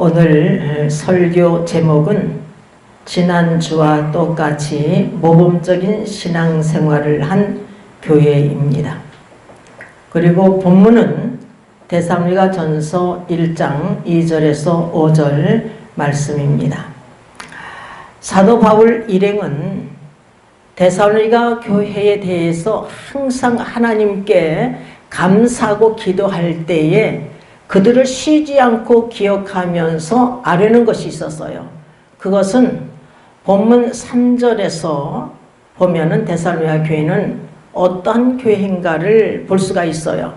오늘 설교 제목은 지난주와 똑같이 모범적인 신앙생활을 한 교회입니다. 그리고 본문은 데살로니가 전서 1장 2절에서 5절 말씀입니다. 사도 바울 일행은 데살로니가 교회에 대해서 항상 하나님께 감사하고 기도할 때에 그들을 쉬지 않고 기억하면서 아뢰는 것이 있었어요. 그것은 본문 3절에서 보면은 데살로니가 교회는 어떠한 교회인가를 볼 수가 있어요.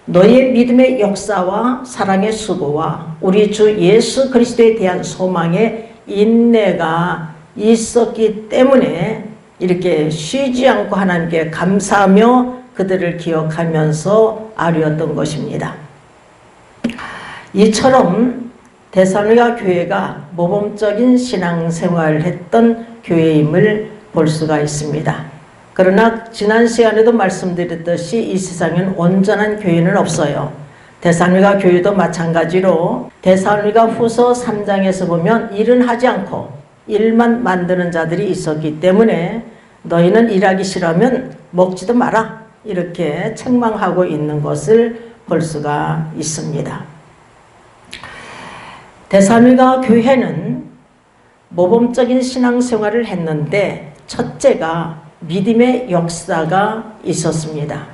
너희의 믿음의 역사와 사랑의 수고와 우리 주 예수 그리스도에 대한 소망의 인내가 있었기 때문에 이렇게 쉬지 않고 하나님께 감사하며 그들을 기억하면서 아뢰었던 것입니다. 이처럼 데살로니가 교회가 모범적인 신앙생활을 했던 교회임을 볼 수가 있습니다. 그러나 지난 시간에도 말씀드렸듯이 이 세상엔 온전한 교회는 없어요. 데살로니가 교회도 마찬가지로 데살로니가 후서 3장에서 보면 일은 하지 않고 일만 만드는 자들이 있었기 때문에 너희는 일하기 싫으면 먹지도 마라 이렇게 책망하고 있는 것을 볼 수가 있습니다. 데살로니가 교회는 모범적인 신앙생활을 했는데 첫째가 믿음의 역사가 있었습니다.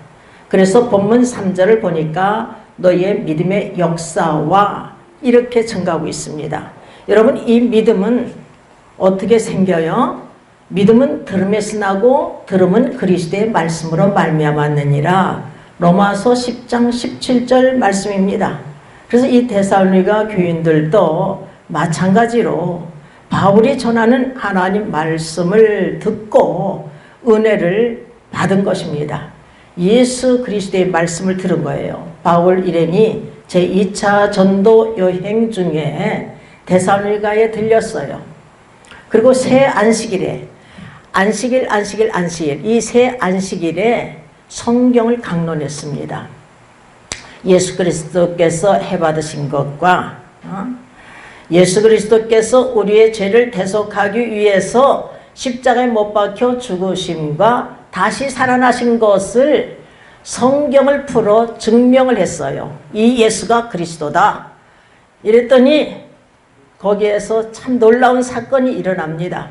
그래서 본문 3절을 보니까 너희의 믿음의 역사와 이렇게 증가하고 있습니다. 여러분, 이 믿음은 어떻게 생겨요? 믿음은 들음에서 나고 들음은 그리스도의 말씀으로 말미암았느니라. 로마서 10장 17절 말씀입니다. 그래서 이 데살로니가 교인들도 마찬가지로 바울이 전하는 하나님 말씀을 듣고 은혜를 받은 것입니다. 예수 그리스도의 말씀을 들은 거예요. 바울 일행이 제2차 전도 여행 중에 데살로니가에 들렸어요. 그리고 새 안식일에 안식일 이 새 안식일에 성경을 강론했습니다. 예수 그리스도께서 해받으신 것과 예수 그리스도께서 우리의 죄를 대속하기 위해서 십자가에 못 박혀 죽으심과 다시 살아나신 것을 성경을 풀어 증명을 했어요. 이 예수가 그리스도다. 이랬더니 거기에서 참 놀라운 사건이 일어납니다.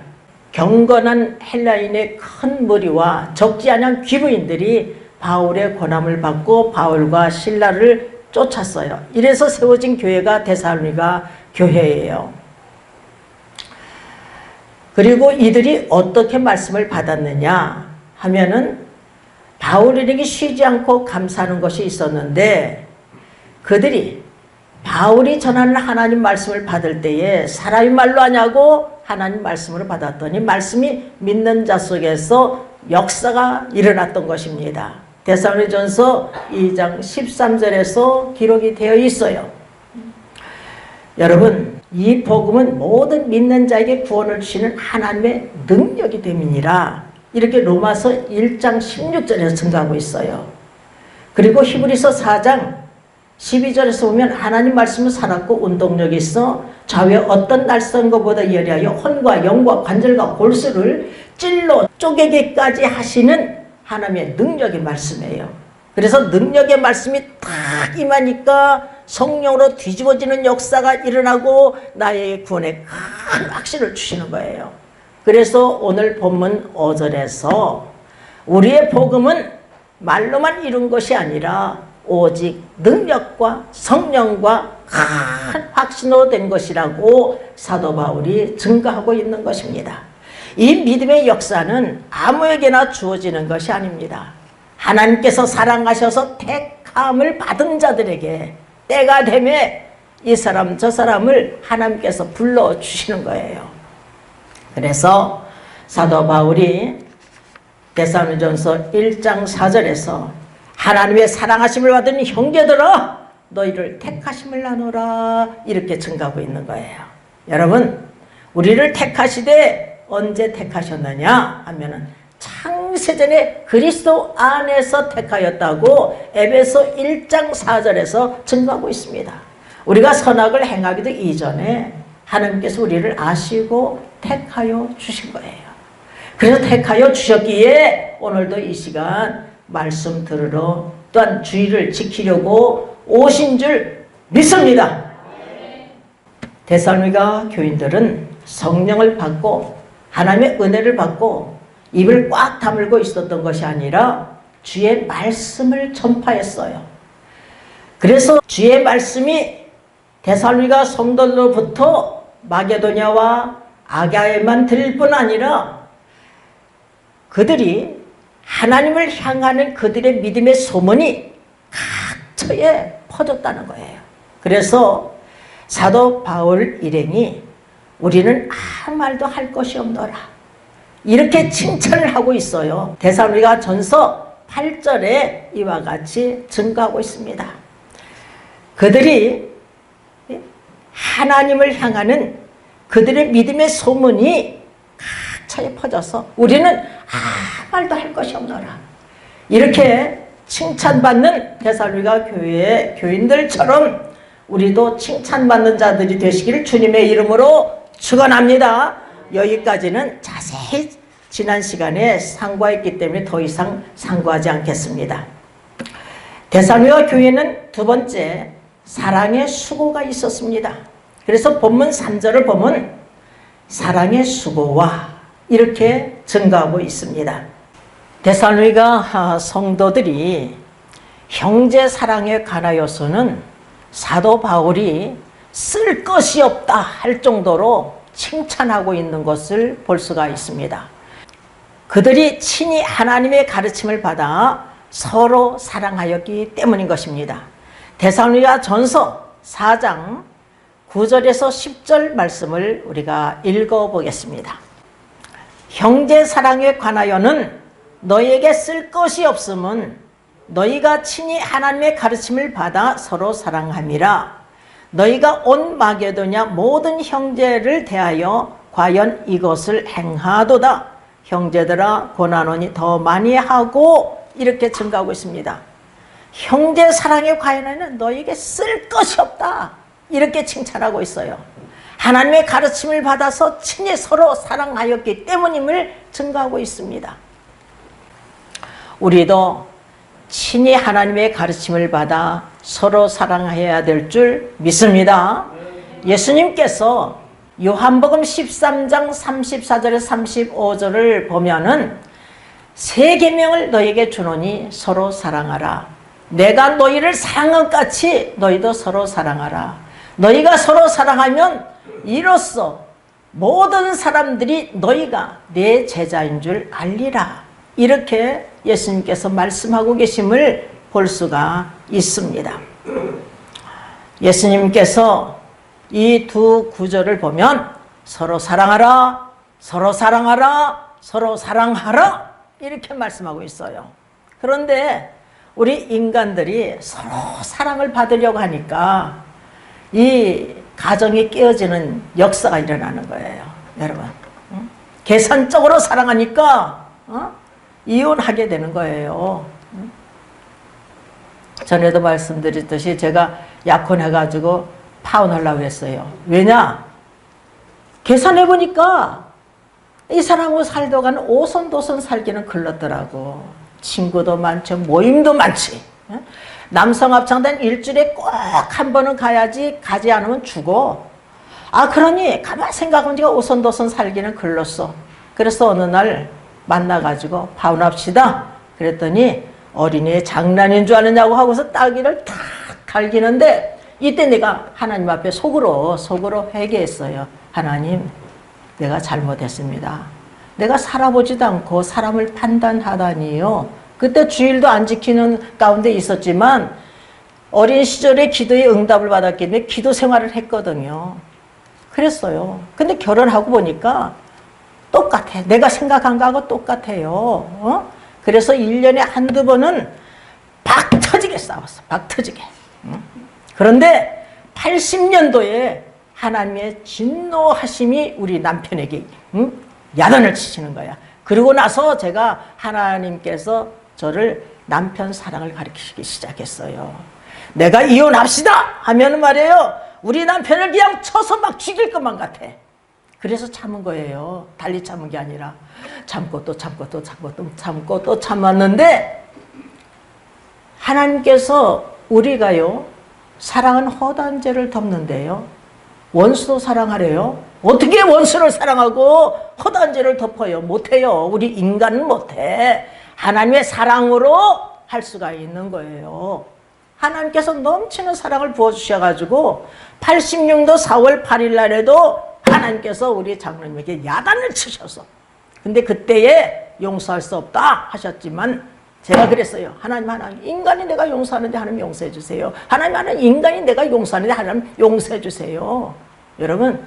경건한 헬라인의 큰 무리와 적지 않은 귀부인들이 바울의 고난을 받고 바울과 실라를 쫓았어요. 이래서 세워진 교회가 데살로니가 교회예요. 그리고 이들이 어떻게 말씀을 받았느냐 하면은 바울에게 쉬지 않고 감사하는 것이 있었는데 그들이 바울이 전하는 하나님 말씀을 받을 때에 사람의 말로 하냐고 하나님 말씀으로 받았더니 말씀이 믿는 자 속에서 역사가 일어났던 것입니다. 데살로니전서 2장 13절에서 기록이 되어 있어요. 여러분, 이 복음은 모든 믿는 자에게 구원을 주시는 하나님의 능력이 됨이니라. 이렇게 로마서 1장 16절에서 증가하고 있어요. 그리고 히브리서 4장 12절에서 보면 하나님 말씀은 살았고 운동력이 있어 좌우에 어떤 날선 것보다 예리하여 혼과 영과 관절과 골수를 찔러 쪼개기까지 하시는 하나님의 능력의 말씀이에요. 그래서 능력의 말씀이 딱 임하니까 성령으로 뒤집어지는 역사가 일어나고 나의 구원에 큰 확신을 주시는 거예요. 그래서 오늘 본문 5절에서 우리의 복음은 말로만 이룬 것이 아니라 오직 능력과 성령과 큰 확신으로 된 것이라고 사도 바울이 증거하고 있는 것입니다. 이 믿음의 역사는 아무에게나 주어지는 것이 아닙니다. 하나님께서 사랑하셔서 택함을 받은 자들에게 때가 되매 이 사람 저 사람을 하나님께서 불러주시는 거예요. 그래서 사도 바울이 데살로니전서 1장 4절에서 하나님의 사랑하심을 받은 형제들아 너희를 택하심을 나누라 이렇게 증가하고 있는 거예요. 여러분, 우리를 택하시되 언제 택하셨느냐 하면은 창세전에 그리스도 안에서 택하였다고 에베소 1장 4절에서 증거하고 있습니다. 우리가 선악을 행하기도 이전에 하나님께서 우리를 아시고 택하여 주신 거예요. 그래서 택하여 주셨기에 오늘도 이 시간 말씀 들으러 또한 주의를 지키려고 오신 줄 믿습니다. 데살로니가 교인들은 성령을 받고 하나님의 은혜를 받고 입을 꽉 다물고 있었던 것이 아니라 주의 말씀을 전파했어요. 그래서 주의 말씀이 데살로니가 성도들로부터 마게도냐와 아가야에만 들릴 뿐 아니라 그들이 하나님을 향하는 그들의 믿음의 소문이 각처에 퍼졌다는 거예요. 그래서 사도 바울 일행이 우리는 아무 말도 할 것이 없노라 이렇게 칭찬을 하고 있어요. 데살로니가 전서 8절에 이와 같이 증거하고 있습니다. 그들이 하나님을 향하는 그들의 믿음의 소문이 각처에 퍼져서 우리는 아무 말도 할 것이 없노라 이렇게 칭찬받는 데살로니가 교회의 교인들처럼 우리도 칭찬받는 자들이 되시기를 주님의 이름으로 축원합니다. 여기까지는 자세히 지난 시간에 상고했기 때문에 더 이상 상고하지 않겠습니다. 데살로니가 교회는 두 번째 사랑의 수고가 있었습니다. 그래서 본문 3절을 보면 사랑의 수고와 이렇게 증가하고 있습니다. 데살로니가 성도들이 형제 사랑에 관하여서는 사도 바울이 쓸 것이 없다 할 정도로 칭찬하고 있는 것을 볼 수가 있습니다. 그들이 친히 하나님의 가르침을 받아 서로 사랑하였기 때문인 것입니다. 데살로니가 전서 4장 9절에서 10절 말씀을 우리가 읽어보겠습니다. 형제 사랑에 관하여는 너희에게 쓸 것이 없음은 너희가 친히 하나님의 가르침을 받아 서로 사랑함이라. 너희가 온 마게도냐 모든 형제를 대하여 과연 이것을 행하도다. 형제들아 고난원이 더 많이 하고 이렇게 증가하고 있습니다. 형제 사랑에 관하여는 너희에게 쓸 것이 없다 이렇게 칭찬하고 있어요. 하나님의 가르침을 받아서 친히 서로 사랑하였기 때문임을 증거하고 있습니다. 우리도 친히 하나님의 가르침을 받아 서로 사랑해야 될 줄 믿습니다. 예수님께서 요한복음 13장 34절에서 35절을 보면은 세 계명을 너희에게 주노니 서로 사랑하라. 내가 너희를 사랑한 것 같이 너희도 서로 사랑하라. 너희가 서로 사랑하면 이로써 모든 사람들이 너희가 내 제자인 줄 알리라. 이렇게 예수님께서 말씀하고 계심을 볼 수가 있습니다. 예수님께서 이 두 구절을 보면 서로 사랑하라, 서로 사랑하라, 서로 사랑하라 이렇게 말씀하고 있어요. 그런데 우리 인간들이 서로 사랑을 받으려고 하니까 이 가정이 깨어지는 역사가 일어나는 거예요. 여러분, 계산적으로 사랑하니까 이혼하게 되는 거예요. 전에도 말씀드렸듯이 제가 약혼해가지고 파혼하려고 했어요. 왜냐? 계산해보니까 이 사람하고 살다가는 오손도손 살기는 글렀더라고. 친구도 많죠. 모임도 많지. 남성합창단 일주일에 꼭 한 번은 가야지 가지 않으면 죽어. 그러니 가만 생각해보니까 오손도손 살기는 글렀어. 그래서 어느 날 만나가지고 파혼합시다. 그랬더니 어린이의 장난인 줄 아느냐고 하고서 따귀를 탁 갈기는데 이때 내가 하나님 앞에 속으로 회개했어요. 하나님, 내가 잘못했습니다. 내가 살아보지도 않고 사람을 판단하다니요. 그때 주일도 안 지키는 가운데 있었지만 어린 시절에 기도의 응답을 받았기 때문에 기도 생활을 했거든요. 그랬어요. 근데 결혼하고 보니까 똑같아. 내가 생각한 거하고 똑같아요. 그래서 1년에 한두 번은 박 터지게 싸웠어. 박 터지게. 그런데 80년도에 하나님의 진노하심이 우리 남편에게 야단을 치시는 거야. 그러고 나서 제가 하나님께서 저를 남편 사랑을 가르치기 시작했어요. 내가 이혼합시다 하면은 말이에요, 우리 남편을 그냥 쳐서 막 죽일 것만 같아. 그래서 참은 거예요. 달리 참은 게 아니라 참고 또 참고 또 참고 또 참고 또 참았는데, 하나님께서 우리가요, 사랑은 허다한 죄를 덮는데요, 원수도 사랑하래요. 어떻게 원수를 사랑하고 허다한 죄를 덮어요? 못해요. 우리 인간은 못해. 하나님의 사랑으로 할 수가 있는 거예요. 하나님께서 넘치는 사랑을 부어주셔가지고 86년 4월 8일 날에도 하나님께서 우리 장로님에게 야단을 치셔서, 근데 그때에 용서할 수 없다 하셨지만 제가 그랬어요. 하나님, 인간이 내가 용서하는데 하나님 용서해 주세요. 하나님, 인간이 내가 용서하는데 하나님 용서해 주세요. 여러분,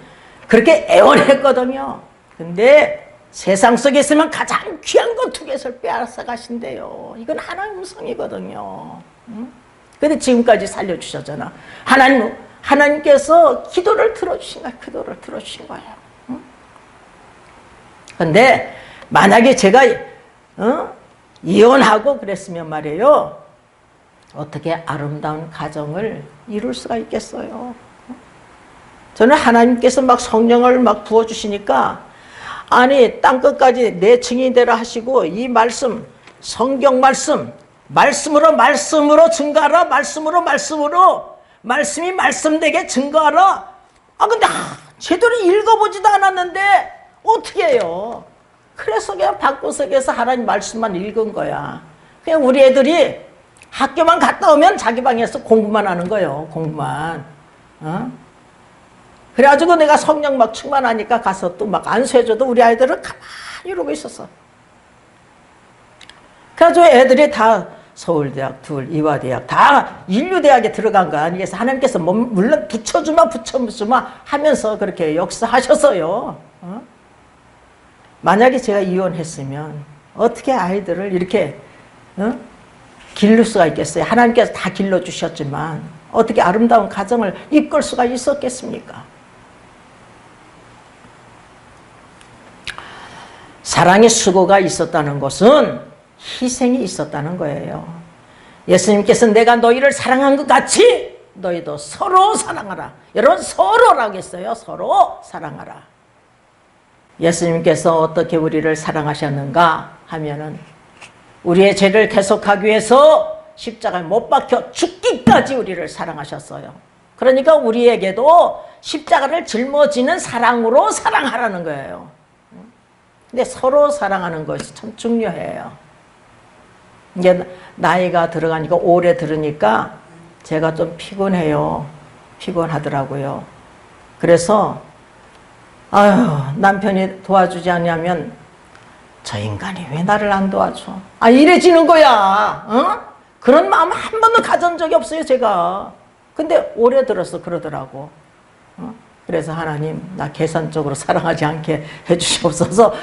그렇게 애원했거든요. 근데 세상 속에 있으면 가장 귀한 것 두 개를 빼앗아 가신대요. 이건 하나님 음성이거든요. 근데 지금까지 살려주셨잖아. 하나님께서 기도를 들어주신 거야. 기도를 들어주신 거예요. 근데 만약에 제가 이혼하고 그랬으면 말이에요, 어떻게 아름다운 가정을 이룰 수가 있겠어요? 저는 하나님께서 막 성령을 막 부어주시니까, 아니 땅끝까지 내 증인되라 하시고, 이 말씀, 성경 말씀으로 증거하라. 말씀이 말씀되게 증거하라. 근데 제대로 읽어보지도 않았는데 어떻게 해요? 그래서 그냥 방구석에서 하나님 말씀만 읽은 거야. 그냥 우리 애들이 학교만 갔다 오면 자기 방에서 공부만 하는 거예요. 공부만. 그래가지고 내가 성령 막 충만하니까 가서 또 막 안수해줘도 우리 아이들은 가만히 이러고 있었어. 그래가지고 애들이 다 서울대학, 이화대학, 다 인류대학에 들어간 거 아니겠어? 하나님께서 물론 붙여주마 하면서 그렇게 역사하셔서요. 만약에 제가 이혼했으면 어떻게 아이들을 이렇게 기를 수가 있겠어요? 하나님께서 다 길러주셨지만 어떻게 아름다운 가정을 이끌 수가 있었겠습니까? 사랑의 수고가 있었다는 것은 희생이 있었다는 거예요. 예수님께서 내가 너희를 사랑한 것 같이 너희도 서로 사랑하라. 여러분, 서로라고 했어요. 서로 사랑하라. 예수님께서 어떻게 우리를 사랑하셨는가 하면은, 우리의 죄를 계속하기 위해서 십자가에 못 박혀 죽기까지 우리를 사랑하셨어요. 그러니까 우리에게도 십자가를 짊어지는 사랑으로 사랑하라는 거예요. 근데 서로 사랑하는 것이 참 중요해요. 이게 나이가 들어가니까, 오래 들으니까 제가 좀 피곤해요. 피곤하더라고요. 그래서 남편이 도와주지 않냐면, 저 인간이 왜 나를 안 도와줘? 이래지는 거야. 그런 마음 한 번도 가진 적이 없어요, 제가. 근데 오래 들어서 그러더라고. 그래서 하나님, 나 계산적으로 사랑하지 않게 해주시옵소서.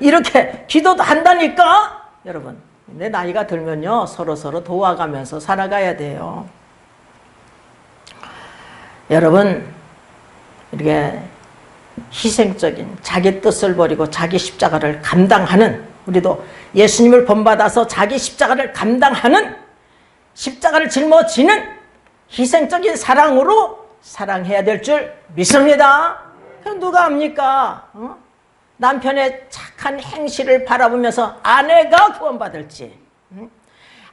이렇게 기도도 한다니까. 여러분, 내 나이가 들면요, 서로 도와가면서 살아가야 돼요. 여러분, 이렇게 희생적인 자기 뜻을 버리고 자기 십자가를 감당하는, 우리도 예수님을 본받아서 자기 십자가를 감당하는, 십자가를 짊어지는 희생적인 사랑으로 사랑해야 될 줄 믿습니다. 누가 압니까? 남편의 착한 행실을 바라보면서 아내가 구원받을지,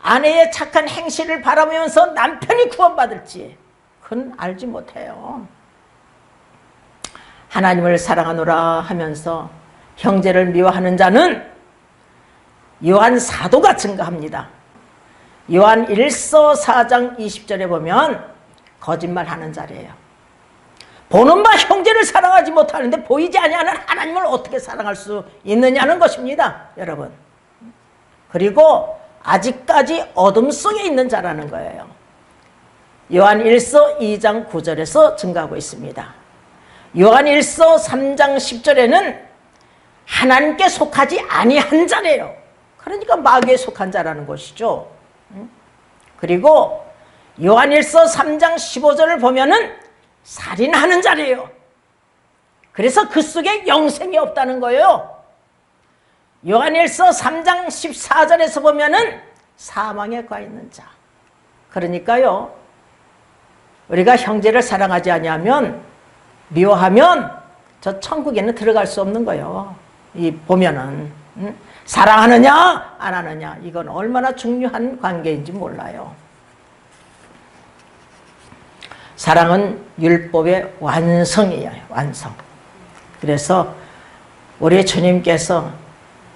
아내의 착한 행실을 바라보면서 남편이 구원받을지, 그건 알지 못해요. 하나님을 사랑하노라 하면서 형제를 미워하는 자는 요한 사도가 증거합니다. 요한 1서 4장 20절에 보면 거짓말하는 자리예요. 보는 바 형제를 사랑하지 못하는데 보이지 아니하는 하나님을 어떻게 사랑할 수 있느냐는 것입니다, 여러분. 그리고 아직까지 어둠 속에 있는 자라는 거예요. 요한 1서 2장 9절에서 증거하고 있습니다. 요한 1서 3장 10절에는 하나님께 속하지 아니한 자래요. 그러니까 마귀에 속한 자라는 것이죠. 그리고 요한 1서 3장 15절을 보면은 살인하는 자래요. 그래서 그 속에 영생이 없다는 거예요. 요한 1서 3장 14절에서 보면은 사망에 가 있는 자. 그러니까요, 우리가 형제를 사랑하지 아니하면, 미워하면 저 천국에는 들어갈 수 없는 거예요. 이 보면은 사랑하느냐 안 하느냐, 이건 얼마나 중요한 관계인지 몰라요. 사랑은 율법의 완성이에요. 완성. 그래서 우리 주님께서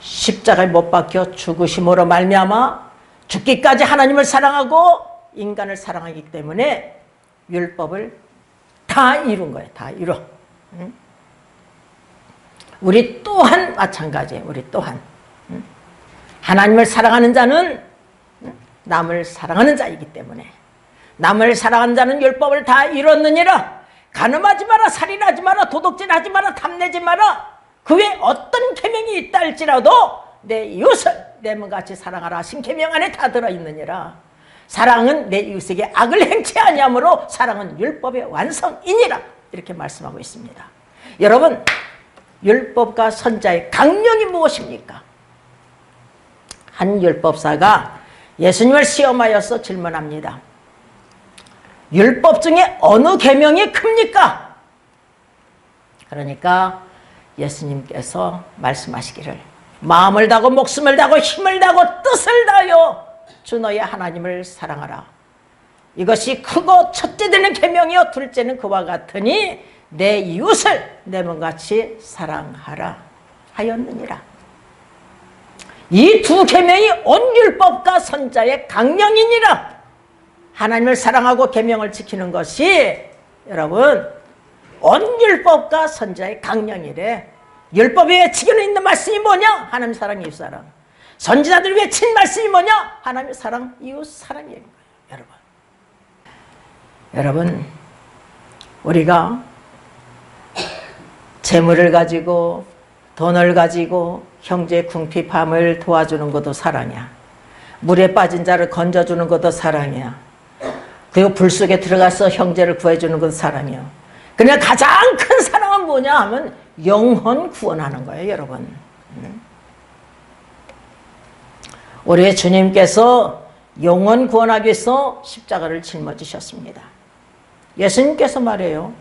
십자가에 못 박혀 죽으심으로 말미암아 죽기까지 하나님을 사랑하고 인간을 사랑하기 때문에 율법을 다 이룬 거예요. 다 이뤄. 우리 또한 마찬가지예요. 우리 또한 하나님을 사랑하는 자는 남을 사랑하는 자이기 때문에, 남을 사랑하는 자는 율법을 다 이뤘느니라. 간음하지 마라, 살인하지 마라, 도둑질하지 마라, 탐내지 마라. 그 외에 어떤 계명이 있다 할지라도 내 이웃을 내 몸같이 사랑하라 하신 계명 안에 다 들어있느니라. 사랑은 내 이웃에게 악을 행치 아니하므로 사랑은 율법의 완성이니라. 이렇게 말씀하고 있습니다. 여러분, 율법과 선자의 강령이 무엇입니까? 한 율법사가 예수님을 시험하여서 질문합니다. 율법 중에 어느 계명이 큽니까? 그러니까 예수님께서 말씀하시기를, 마음을 다하고 목숨을 다하고 힘을 다하고 뜻을 다하여 주 너의 하나님을 사랑하라. 이것이 크고 첫째 되는 계명이요 둘째는 그와 같으니 내 이웃을 내 몸같이 사랑하라 하였느니라. 이 두 계명이 온 율법과 선자의 강령이니라. 하나님을 사랑하고 계명을 지키는 것이 여러분 온 율법과 선자의 강령이래. 율법에 외치기는 있는 말씀이 뭐냐? 하나님 사랑, 이웃 사랑. 선지자들이 외친 말씀이 뭐냐? 하나님 사랑, 이웃 사랑이에요. 여러분, 우리가 재물을 가지고 돈을 가지고 형제 궁핍함을 도와주는 것도 사랑이야. 물에 빠진 자를 건져주는 것도 사랑이야. 그리고 불 속에 들어가서 형제를 구해주는 것도 사랑이야. 그러나 가장 큰 사랑은 뭐냐 하면 영혼 구원하는 거예요, 여러분. 우리 주님께서 영혼 구원하기 위해서 십자가를 짊어지셨습니다. 예수님께서 말해요.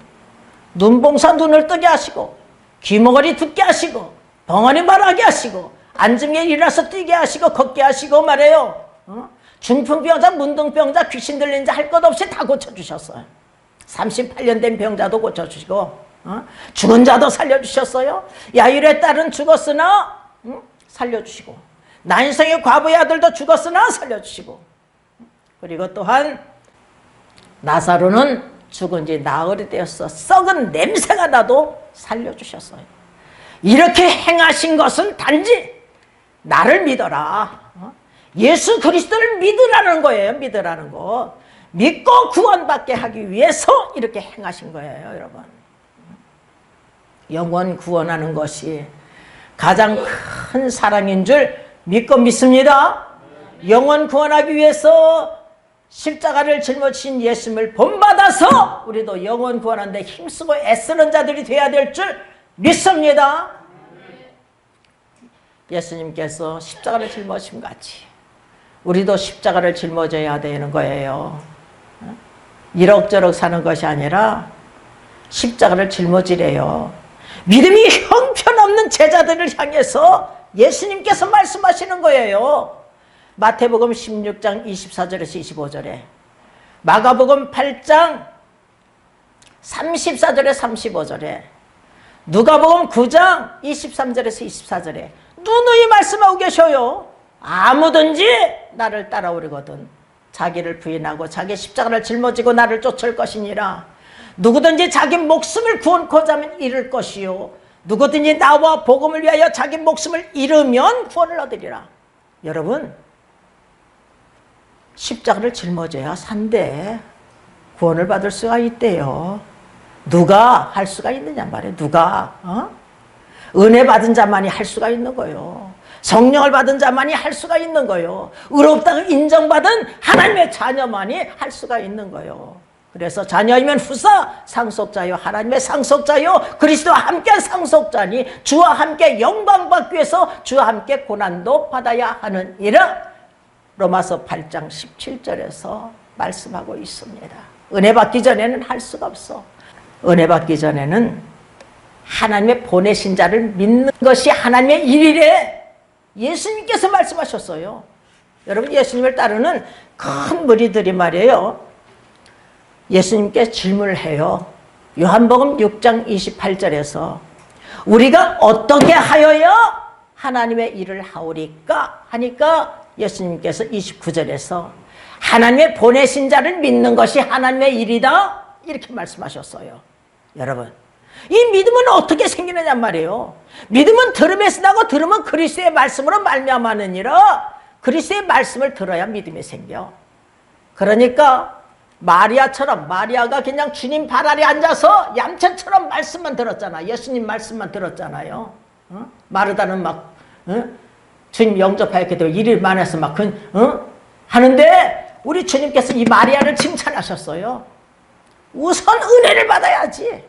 눈봉사 눈을 뜨게 하시고, 귀머거리 듣게 하시고, 벙어리 말하게 하시고, 앉은 게 일어나서 뛰게 하시고, 걷게 하시고 말해요. 중풍병자, 문둥병자, 귀신 들린 자 할 것 없이 다 고쳐주셨어요. 38년 된 병자도 고쳐주시고, 죽은 자도 살려주셨어요. 야일의 딸은 죽었으나 살려주시고, 난생의 과부의 아들도 죽었으나 살려주시고, 그리고 또한 나사로는 죽은 지 나흘이 되었어 썩은 냄새가 나도 살려주셨어요. 이렇게 행하신 것은 단지 나를 믿어라, 예수 그리스도를 믿으라는 거예요. 믿으라는 거. 믿고 구원받게 하기 위해서 이렇게 행하신 거예요, 여러분. 영원 구원하는 것이 가장 큰 사랑인 줄 믿고 믿습니다. 영원 구원하기 위해서 십자가를 짊어지신 예수님을 본받아서 우리도 영원 구원하는데 힘쓰고 애쓰는 자들이 되어야 될 줄 믿습니다. 예수님께서 십자가를 짊어지신 같이 우리도 십자가를 짊어져야 되는 거예요. 이럭저럭 사는 것이 아니라 십자가를 짊어지래요. 믿음이 형편없는 제자들을 향해서 예수님께서 말씀하시는 거예요. 마태복음 16장 24절에서 25절에, 마가복음 8장 34절에 35절에, 누가복음 9장 23절에서 24절에 누누이 말씀하고 계셔요. 아무든지 나를 따라오려거든 자기를 부인하고 자기 십자가를 짊어지고 나를 쫓을 것이니라. 누구든지 자기 목숨을 구원코자 하면 잃을 것이요, 누구든지 나와 복음을 위하여 자기 목숨을 잃으면 구원을 얻으리라. 여러분, 십자가를 짊어져야 산대 구원을 받을 수가 있대요. 누가 할 수가 있느냐 말이에요. 누가 은혜 받은 자만이 할 수가 있는 거예요. 성령을 받은 자만이 할 수가 있는 거예요. 의롭다고 인정받은 하나님의 자녀만이 할 수가 있는 거예요. 그래서 자녀이면 후사 상속자요, 하나님의 상속자요, 그리스도와 함께 상속자니 주와 함께 영광 받기 위해서 주와 함께 고난도 받아야 하는 이라. 로마서 8장 17절에서 말씀하고 있습니다. 은혜 받기 전에는 할 수가 없어. 은혜 받기 전에는 하나님의 보내신 자를 믿는 것이 하나님의 일이래. 예수님께서 말씀하셨어요. 여러분, 예수님을 따르는 큰 무리들이 말이에요, 예수님께 질문을 해요. 요한복음 6장 28절에서 우리가 어떻게 하여야 하나님의 일을 하오리까 하니까 예수님께서 29절에서 하나님의 보내신 자를 믿는 것이 하나님의 일이다, 이렇게 말씀하셨어요. 여러분, 이 믿음은 어떻게 생기느냐 말이에요. 믿음은 들음에서 나고 들으면 그리스도의 말씀으로 말미암았느니라. 그리스도의 말씀을 들어야 믿음이 생겨. 그러니까 마리아처럼, 마리아가 그냥 주님 발 아래 앉아서 얌체처럼 말씀만 들었잖아. 예수님 말씀만 들었잖아요. 마르다는 막 주님 영접하였게 되고 일일 만해서 막 하는데 우리 주님께서 이 마리아를 칭찬하셨어요. 우선 은혜를 받아야지.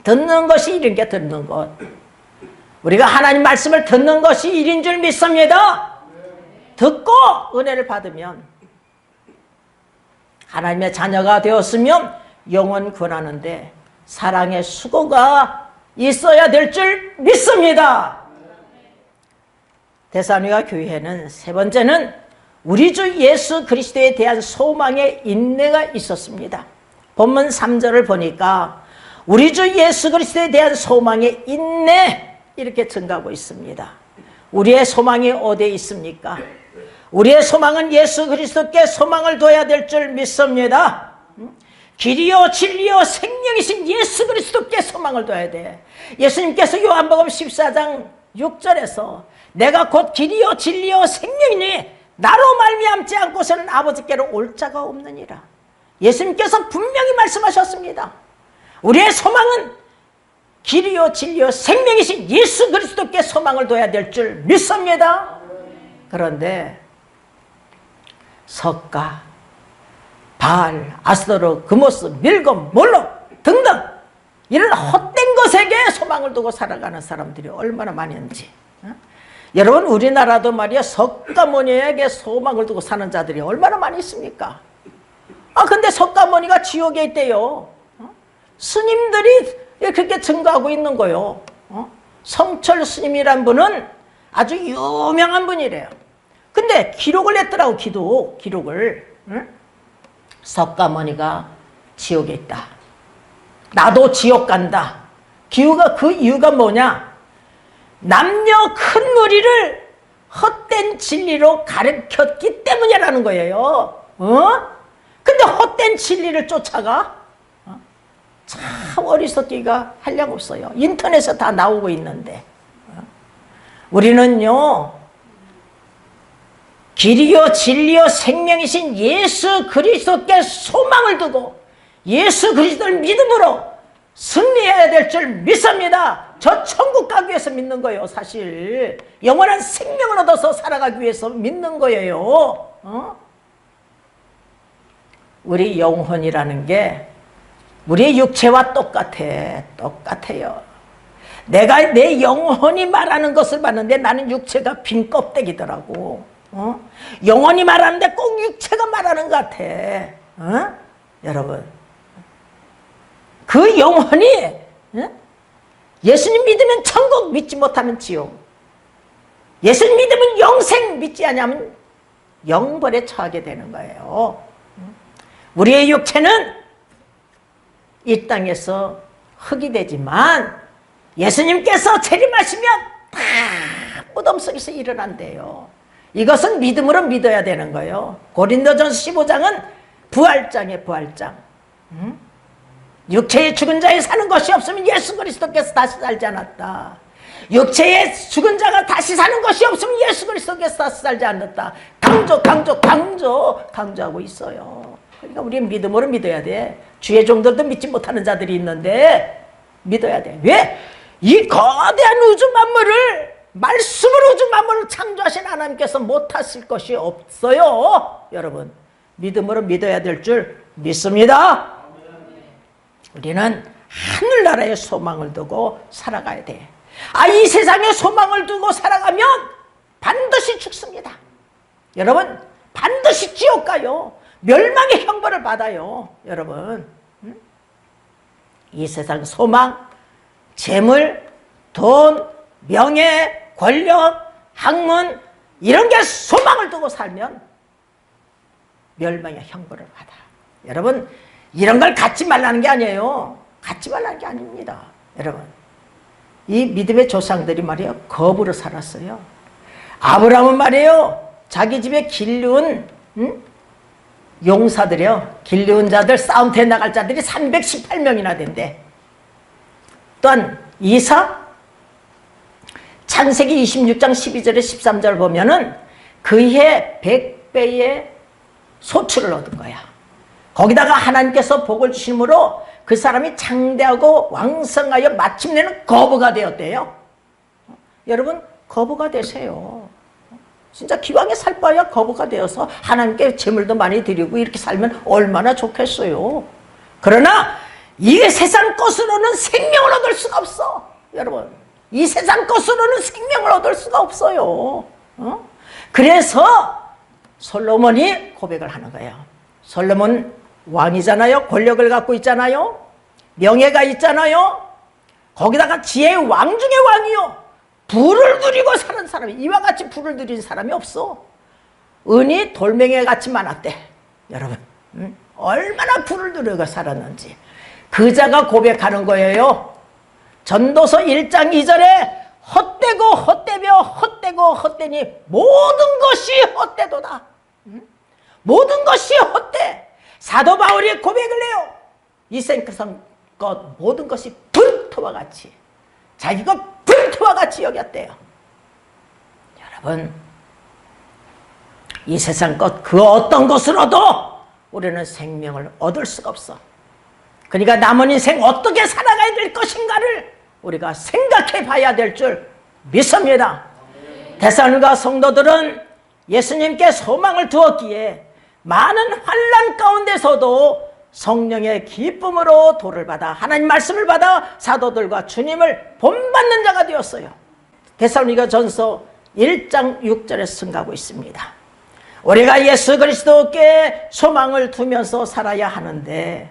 듣는 것이 일인 게 듣는 것. 우리가 하나님 말씀을 듣는 것이 일인 줄 믿습니다. 듣고 은혜를 받으면 하나님의 자녀가 되었으면 영원 구원하는데 사랑의 수고가 있어야 될 줄 믿습니다. 데살로니가 교회는 세 번째는 우리 주 예수 그리스도에 대한 소망의 인내가 있었습니다. 본문 3절을 보니까 우리 주 예수 그리스도에 대한 소망의 인내, 이렇게 증가하고 있습니다. 우리의 소망이 어디에 있습니까? 우리의 소망은 예수 그리스도께 소망을 둬야 될 줄 믿습니다. 길이요 진리요 생명이신 예수 그리스도께 소망을 둬야 돼. 예수님께서 요한복음 14장 6절에서 내가 곧 길이요 진리요 생명이니 나로 말미암지 않고서는 아버지께로 올 자가 없느니라. 예수님께서 분명히 말씀하셨습니다. 우리의 소망은 길이요 진리요 생명이신 예수 그리스도께 소망을 둬야 될 줄 믿습니다. 그런데 석가, 바알, 아스도로, 그모스, 밀곰, 몰록 등등 이런 헛된 것에게 소망을 두고 살아가는 사람들이 얼마나 많이 있는지. 여러분, 우리나라도 말이야 석가모니에게 소망을 두고 사는 자들이 얼마나 많이 있습니까? 근데 석가모니가 지옥에 있대요. 스님들이 그렇게 증거하고 있는 거예요. 성철 스님이란 분은 아주 유명한 분이래요. 근데 기록을 냈더라고. 기록을. 석가모니가 지옥에 있다. 나도 지옥 간다. 그 이유가 뭐냐? 남녀 큰 무리를 헛된 진리로 가르쳤기 때문이라는 거예요. 근데 헛된 진리를 쫓아가? 참 어리석기가 한량없어요. 인터넷에 다 나오고 있는데. 우리는요, 길이요 진리요 생명이신 예수 그리스도께 소망을 두고 예수 그리스도를 믿음으로 승리해야 될 줄 믿습니다. 저 천국 가기 위해서 믿는 거예요. 사실 영원한 생명을 얻어서 살아가기 위해서 믿는 거예요. 우리 영혼이라는 게 우리의 육체와 똑같아요. 내가 내 영혼이 말하는 것을 봤는데 나는 육체가 빈 껍데기더라고. 영혼이 말하는데 꼭 육체가 말하는 것 같아. 여러분, 그 영혼이 예수님 믿으면 천국, 믿지 못하면 지옥. 예수님 믿으면 영생, 믿지 않으면 영벌에 처하게 되는 거예요. 우리의 육체는 이 땅에서 흙이 되지만 예수님께서 재림하시면 다 무덤 속에서 일어난대요. 이것은 믿음으로 믿어야 되는 거예요. 고린도전서 15장은 부활장이에요. 부활장. 육체의 죽은 자에 사는 것이 없으면 예수 그리스도께서 다시 살지 않았다. 육체의 죽은 자가 다시 사는 것이 없으면 예수 그리스도께서 다시 살지 않았다. 강조하고 있어요. 그러니까 우리는 믿음으로 믿어야 돼. 주의 종들도 믿지 못하는 자들이 있는데 믿어야 돼. 왜? 이 거대한 우주 만물을, 말씀으로 우주 만물을 창조하신 하나님께서 못하실 것이 없어요. 여러분, 믿음으로 믿어야 될 줄 믿습니다. 우리는 하늘나라에 소망을 두고 살아가야 돼. 이 세상에 소망을 두고 살아가면 반드시 죽습니다. 여러분, 반드시 지옥 가요. 멸망의 형벌을 받아요. 여러분, 이 세상 소망, 재물, 돈, 명예, 권력, 학문 이런 게 소망을 두고 살면 멸망의 형벌을 받아. 여러분, 이런 걸 갖지 말라는 게 아니에요. 갖지 말라는 게 아닙니다. 여러분, 이 믿음의 조상들이 말이에요, 겁으로 살았어요. 아브라함은 말이에요, 자기 집에 길르은 용사들이요, 길르은 자들, 싸움터에 나갈 자들이 318명이나 된대. 또한 이삭, 창세기 26장 12절에 13절 보면은 그해 100배의 소출을 얻은 거야. 거기다가 하나님께서 복을 주심으로 그 사람이 장대하고 왕성하여 마침내는 거부가 되었대요. 여러분, 거부가 되세요. 진짜 기왕에 살 바야 거부가 되어서 하나님께 재물도 많이 드리고 이렇게 살면 얼마나 좋겠어요. 그러나 이 세상 것으로는 생명을 얻을 수가 없어. 여러분, 이 세상 것으로는 생명을 얻을 수가 없어요. 그래서 솔로몬이 고백을 하는 거예요. 솔로몬 왕이잖아요. 권력을 갖고 있잖아요. 명예가 있잖아요. 거기다가 지혜의 왕 중의 왕이요. 부를 누리고 사는 사람이, 이와 같이 부를 누린 사람이 없어. 은이 돌멩이 같이 많았대. 여러분, 얼마나 부를 누리고 살았는지 그 자가 고백하는 거예요. 전도서 1장 2절에 헛되고 헛되며 헛되고 헛되니 모든 것이 헛되도다. 모든 것이 헛돼. 사도 바울이 고백을 해요. 이 세상 것 모든 것이 불토와 같이, 자기 것 불토와 같이 여겼대요. 여러분, 이 세상 것 그 어떤 것으로도 우리는 생명을 얻을 수가 없어. 그러니까 남은 인생 어떻게 살아가야 될 것인가를 우리가 생각해 봐야 될 줄 믿습니다. 데살로니가 성도들은 예수님께 소망을 두었기에 많은 환난 가운데서도 성령의 기쁨으로 도를 받아 하나님 말씀을 받아 사도들과 주님을 본받는 자가 되었어요. 데살로니가 전서 1장 6절에 승가하고 있습니다. 우리가 예수 그리스도께 소망을 두면서 살아야 하는데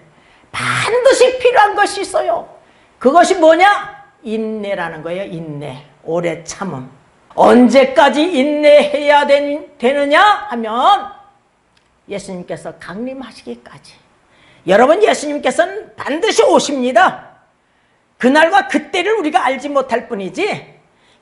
반드시 필요한 것이 있어요. 그것이 뭐냐? 인내라는 거예요. 인내, 오래 참음. 언제까지 인내해야 되느냐 하면 예수님께서 강림하시기까지. 여러분, 예수님께서는 반드시 오십니다. 그날과 그때를 우리가 알지 못할 뿐이지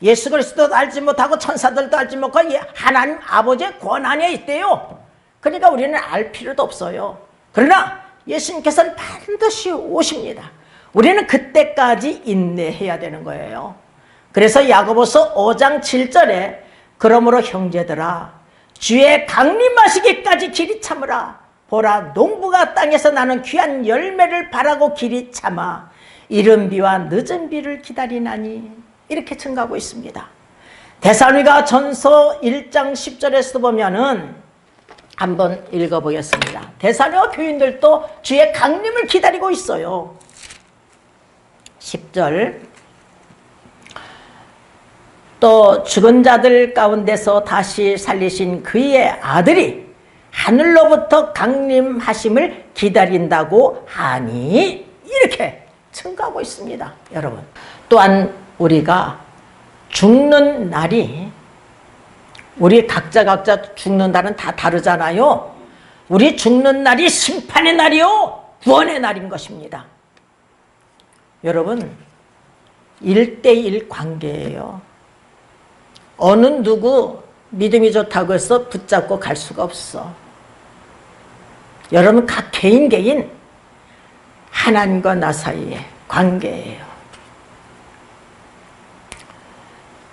예수 그리스도도 알지 못하고 천사들도 알지 못하고 하나님 아버지의 권한에 있대요. 그러니까 우리는 알 필요도 없어요. 그러나 예수님께서는 반드시 오십니다. 우리는 그때까지 인내해야 되는 거예요. 그래서 야고보서 5장 7절에 그러므로 형제들아 주의 강림하시기까지 길이 참으라. 보라, 농부가 땅에서 나는 귀한 열매를 바라고 길이 참아 이른 비와 늦은 비를 기다리나니, 이렇게 증가하고 있습니다. 데살로니가 전서 1장 10절에서도 보면은 한번 읽어보겠습니다. 데살로니가 교인들도 주의 강림을 기다리고 있어요. 10절, 또 죽은 자들 가운데서 다시 살리신 그의 아들이 하늘로부터 강림하심을 기다린다고 하니, 이렇게 증거하고 있습니다. 여러분, 또한 우리가 죽는 날이, 우리 각자 죽는 날은 다 다르잖아요. 우리 죽는 날이 심판의 날이요 구원의 날인 것입니다. 여러분, 1대1 관계예요. 어느 누구 믿음이 좋다고 해서 붙잡고 갈 수가 없어. 여러분, 각 개인 하나님과 나 사이의 관계예요.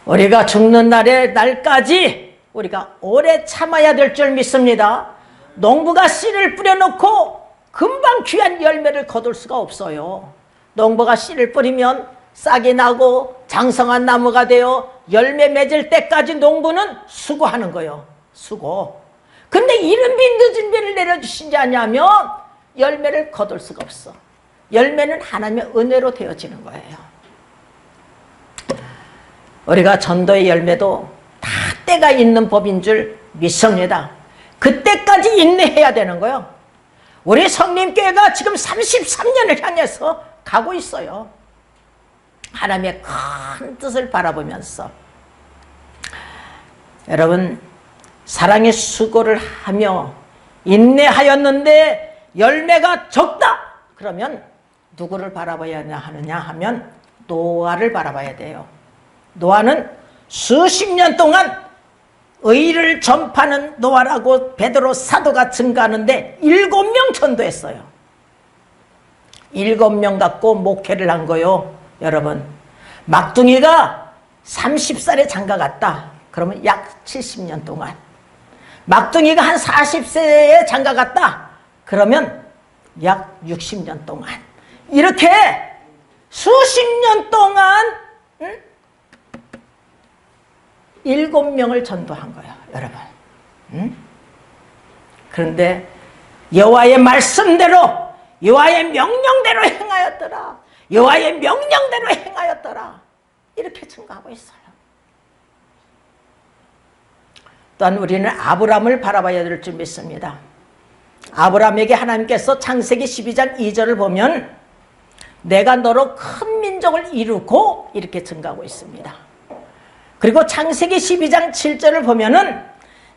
우리가 죽는 날까지 우리가 오래 참아야 될 줄 믿습니다. 농부가 씨를 뿌려놓고 금방 귀한 열매를 거둘 수가 없어요. 농부가 씨를 뿌리면 싹이 나고 장성한 나무가 되어 열매 맺을 때까지 농부는 수고하는 거예요. 수고. 근데 이른 비 늦은 비를 내려주시지 않냐면 열매를 거둘 수가 없어. 열매는 하나님의 은혜로 되어지는 거예요. 우리가 전도의 열매도 다 때가 있는 법인 줄 믿습니다. 그때까지 인내해야 되는 거예요. 우리 성림교회가 지금 33년을 향해서 가고 있어요. 하나님의 큰 뜻을 바라보면서. 여러분, 사랑의 수고를 하며 인내하였는데 열매가 적다. 그러면 누구를 바라봐야 하느냐 하면 노아를 바라봐야 돼요. 노아는 수십 년 동안 의를 전파하는 노아라고 베드로 사도가 증가하는데 7명 전도했어요. 7명 갖고 목회를 한 거요. 여러분, 막둥이가 30살에 장가 갔다. 그러면 약 70년 동안. 막둥이가 한 40세에 장가 갔다. 그러면 약 60년 동안. 이렇게 수십 년 동안 7명을 전도한 거예요, 여러분. 그런데 여호와의 말씀대로, 여호와의 명령대로 행하였더라. 여호와의 명령대로 행하였더라. 이렇게 증거하고 있어요. 또한 우리는 아브라함을 바라봐야 될 줄 믿습니다. 아브라함에게 하나님께서 창세기 12장 2절을 보면 내가 너로 큰 민족을 이루고 이렇게 증거하고 있습니다. 그리고 창세기 12장 7절을 보면은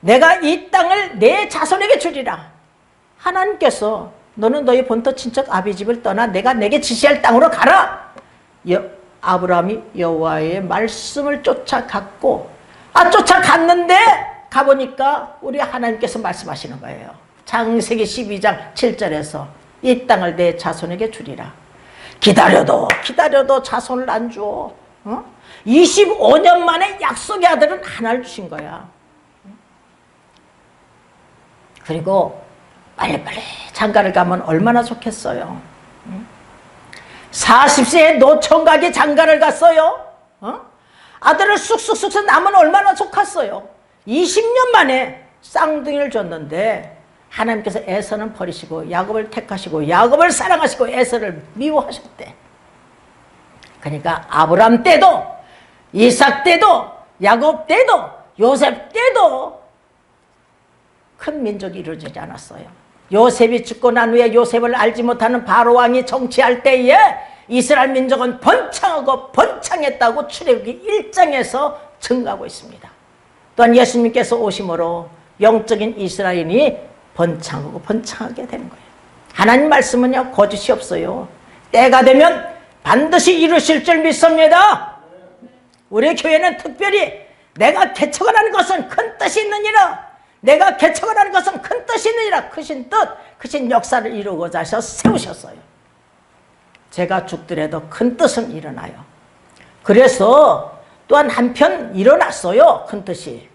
내가 이 땅을 내 자손에게 주리라. 하나님께서 너는 너희 본토 친척 아비집을 떠나 내가 내게 지시할 땅으로 가라. 아브라함이 여호와의 말씀을 쫓아갔고, 쫓아갔는데 가보니까 우리 하나님께서 말씀하시는 거예요. 창세기 12장 7절에서 이 땅을 내 자손에게 주리라. 기다려도 자손을 안 줘. 25년 만에 약속의 아들은 하나를 주신 거야. 그리고 빨리빨리 장가를 가면 얼마나 좋겠어요. 40세에 노총각이 장가를 갔어요. 아들을 쑥쑥쑥 낳으면 얼마나 좋겠어요. 20년 만에 쌍둥이를 줬는데 하나님께서 에서는 버리시고 야곱을 택하시고 야곱을 사랑하시고 에서를 미워하셨대. 그러니까 아브람 때도 이삭 때도 야곱 때도 요셉 때도 큰 민족이 이루어지지 않았어요. 요셉이 죽고 난 후에 요셉을 알지 못하는 바로 왕이 정치할 때에 이스라엘 민족은 번창하고 번창했다고 출애굽기 1장에서 증가하고 있습니다. 또한 예수님께서 오심으로 영적인 이스라엘이 번창하고 번창하게 되는 거예요. 하나님 말씀은요, 거짓이 없어요. 때가 되면 반드시 이루실 줄 믿습니다. 우리 교회는 특별히 내가 개척을 하는 것은 큰 뜻이 있느니라. 내가 개척을 하는 것은 큰 뜻이 있느니라. 크신 뜻, 크신 역사를 이루고자 하셔 세우셨어요. 제가 죽더라도 큰 뜻은 일어나요. 그래서 또한 한편 일어났어요. 큰 뜻이.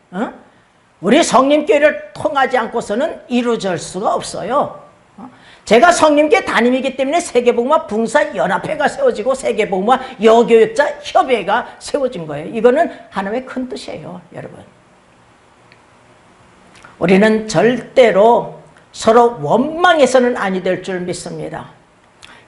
우리 성림교회를 통하지 않고서는 이루어질 수가 없어요. 제가 성림교회 담임이기 때문에 세계복음화 붕사연합회가 세워지고 세계복음화 여교육자 협회가 세워진 거예요. 이거는 하나님의 큰 뜻이에요, 여러분. 우리는 절대로 서로 원망해서는 아니 될 줄 믿습니다.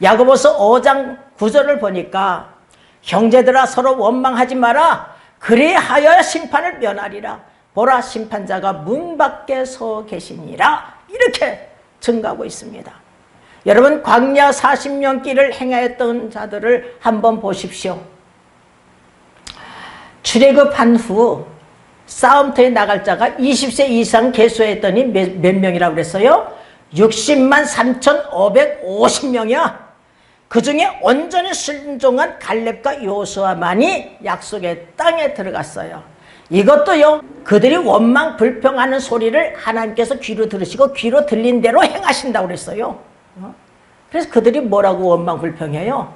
야고보서 5장 9절을 보니까 형제들아 서로 원망하지 마라. 그리하여 심판을 면하리라. 보라 심판자가 문 밖에 서 계시니라. 이렇게 증가하고 있습니다. 여러분, 광야 40년 길을 행하였던 자들을 한번 보십시오. 출애굽한 후 싸움터에 나갈 자가 20세 이상 계수했더니 몇 명이라고 그랬어요? 60만 3,550명이야. 그 중에 온전히 순종한 갈렙과 요수아만이 약속의 땅에 들어갔어요. 이것도요, 그들이 원망 불평하는 소리를 하나님께서 귀로 들으시고 귀로 들린 대로 행하신다고 그랬어요. 그래서 그들이 뭐라고 원망 불평해요?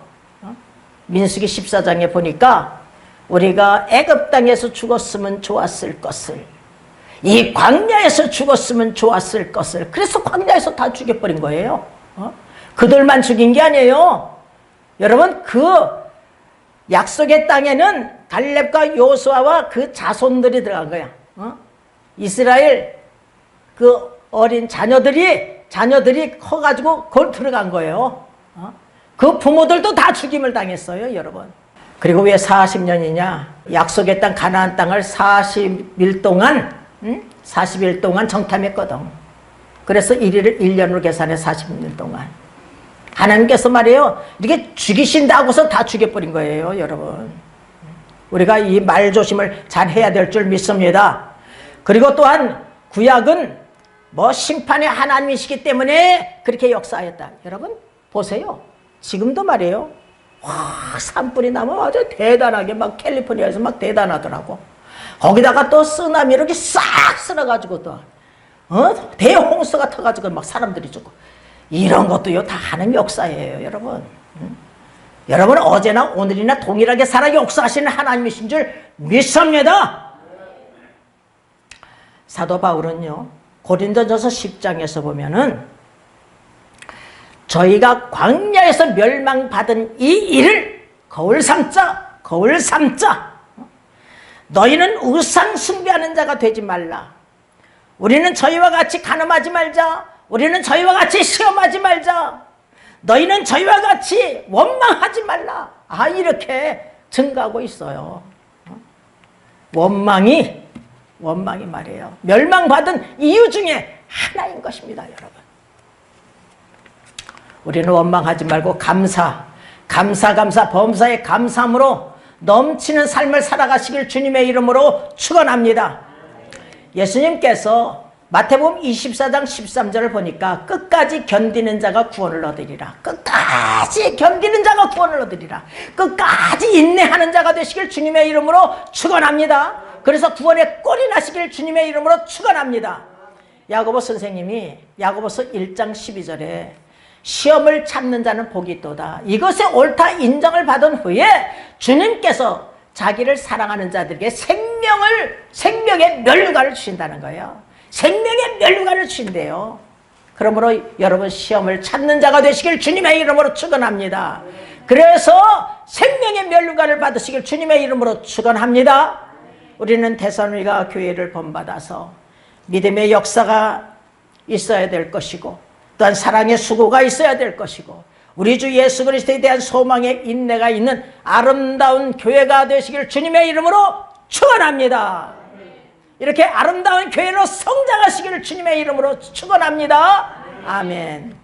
민수기 14장에 보니까 우리가 애굽 땅에서 죽었으면 좋았을 것을, 이 광야에서 죽었으면 좋았을 것을, 그래서 광야에서 다 죽여버린 거예요. 그들만 죽인 게 아니에요. 여러분, 그 약속의 땅에는 갈렙과 요수아와 그 자손들이 들어간 거야. 이스라엘 그 어린 자녀들이 커가지고 그걸 들어간 거예요. 그 부모들도 다 죽임을 당했어요, 여러분. 그리고 왜 40년이냐? 약속의 땅 가나안 땅을 40일 동안 정탐했거든. 그래서 1년으로 계산해 40년 동안. 하나님께서 말이에요. 이렇게 죽이신다고서 다 죽여버린 거예요, 여러분. 우리가 이 말 조심을 잘 해야 될 줄 믿습니다. 그리고 또한 구약은 뭐 심판의 하나님이시기 때문에 그렇게 역사하였다. 여러분 보세요. 지금도 말이에요. 와, 산불이 나면 아주 대단하게 막 캘리포니아에서 막 대단하더라고. 거기다가 또 쓰나미 이렇게 싹 쓸어가지고 또 대홍수가 터가지고 막 사람들이 죽고. 이런 것도요 다 하나님 역사예요, 여러분. 여러분은 어제나 오늘이나 동일하게 살아 역사하시는 하나님이신 줄 믿습니다. 사도 바울은요 고린도전서 10장에서 보면은 저희가 광야에서 멸망받은 이 일을 거울 삼자 너희는 우상 숭배하는 자가 되지 말라. 우리는 저희와 같이 간음하지 말자. 우리는 저희와 같이 시험하지 말자. 너희는 저희와 같이 원망하지 말라. 이렇게 증가하고 있어요. 원망이 말이에요. 멸망받은 이유 중에 하나인 것입니다, 여러분. 우리는 원망하지 말고 감사, 범사에 감사함으로 넘치는 삶을 살아가시길 주님의 이름으로 축원합니다. 예수님께서 마태복음 24장 13절을 보니까 끝까지 견디는 자가 구원을 얻으리라. 끝까지 견디는 자가 구원을 얻으리라. 끝까지 인내하는 자가 되시길 주님의 이름으로 축원합니다. 그래서 구원의 꼴이 나시길 주님의 이름으로 축원합니다. 야고보 선생님이 야고보서 1장 12절에 시험을 참는 자는 복이 있도다. 이것에 옳다 인정을 받은 후에 주님께서 자기를 사랑하는 자들에게 생명의 면류관을 주신다는 거예요. 생명의 면류관을 주신대요. 그러므로 여러분 시험을 참는 자가 되시길 주님의 이름으로 축원합니다. 그래서 생명의 면류관을 받으시길 주님의 이름으로 축원합니다. 우리는 데살로니가 교회를 본받아서 믿음의 역사가 있어야 될 것이고 또한 사랑의 수고가 있어야 될 것이고 우리 주 예수 그리스도에 대한 소망의 인내가 있는 아름다운 교회가 되시길 주님의 이름으로 축원합니다. 이렇게 아름다운 교회로 성장하시기를 주님의 이름으로 축원합니다. 아멘.